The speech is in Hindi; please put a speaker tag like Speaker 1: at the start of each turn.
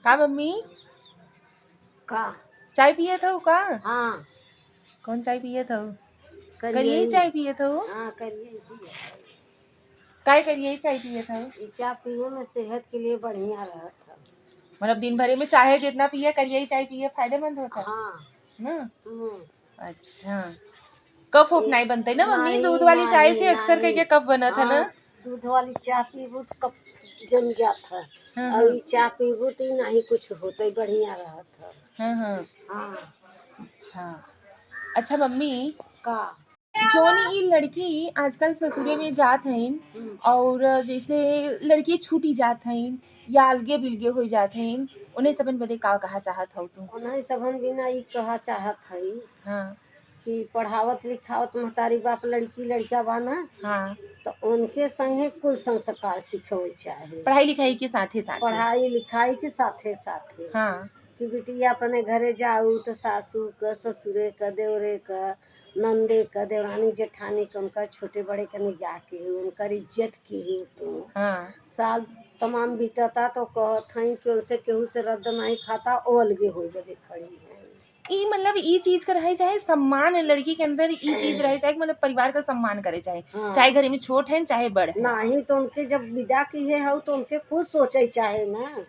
Speaker 1: का मम्मी
Speaker 2: का
Speaker 1: चाय पिए थे का?
Speaker 2: हाँ
Speaker 1: कौन चाय पिए थे?
Speaker 2: करिए
Speaker 1: करिए चाय पिए थे?
Speaker 2: हाँ करिए
Speaker 1: काय करिए चाय पिए थे?
Speaker 2: ये चाय पीने में सेहत के लिए बढ़िया रहता।
Speaker 1: मतलब दिन भर में चाहे जितना पिए करिए चाय पिए फायदेमंद होता
Speaker 2: हाँ
Speaker 1: ना।
Speaker 2: हम्म,
Speaker 1: अच्छा कफ उफ नहीं बनते ना मम्मी?
Speaker 2: नहीं
Speaker 1: दूध वाली चाय
Speaker 2: नहीं
Speaker 1: से अक्सर
Speaker 2: नहीं
Speaker 1: करके कफ बना था ना।
Speaker 2: हाँ दूध वाली चाय पीबू तो कब जम जाता है
Speaker 1: हाँ
Speaker 2: और
Speaker 1: हाँ
Speaker 2: ये चाय पीबू तो नहीं कुछ होता ही बढ़िया रहता।
Speaker 1: हाँ हाँ।
Speaker 2: हाँ
Speaker 1: अच्छा अच्छा मम्मी
Speaker 2: का
Speaker 1: जौन ई लड़की आजकल ससुरे में जात हईन और जैसे लड़की छूटी जात हईन या अलगे बिलगे हो जात हईन उन्हें सबन बदे का कहा चाहत हो तू?
Speaker 2: उन्हें सबन बिना ये कहा चाहत है
Speaker 1: हाँ
Speaker 2: कि पढ़ावत लिखावत महतारी बाप लड़की लड़का बाना
Speaker 1: हाँ
Speaker 2: तो उनके संगे कुल संस्कार सिखावे चाहे।
Speaker 1: पढ़ाई लिखाई के साथे साथे
Speaker 2: पढ़ाई लिखाई के साथे साथे
Speaker 1: हाँ
Speaker 2: कि बिटिया अपने घरे जाऊ तो सासू का ससुरे का देवरे का नंदे का देवरानी जेठानी का उनका छोटे बड़े का निगाह की उनका इज्जत की तू
Speaker 1: हाँ
Speaker 2: साल तमाम बीतता तो कहत हई कि उनसे केहू से रद्द नहीं खाता ओ अलगे हो बदे खड़ी है।
Speaker 1: ई मतलब ई चीज का रहे चाहे सम्मान लड़की के अंदर ई चीज रहे चाहे मतलब परिवार का सम्मान करे चाहे
Speaker 2: हाँ
Speaker 1: चाहे घर में छोट है चाहे बड़ है।
Speaker 2: नहीं तो उनके जब विदा की है तो उनके खुद सोचे चाहे ना।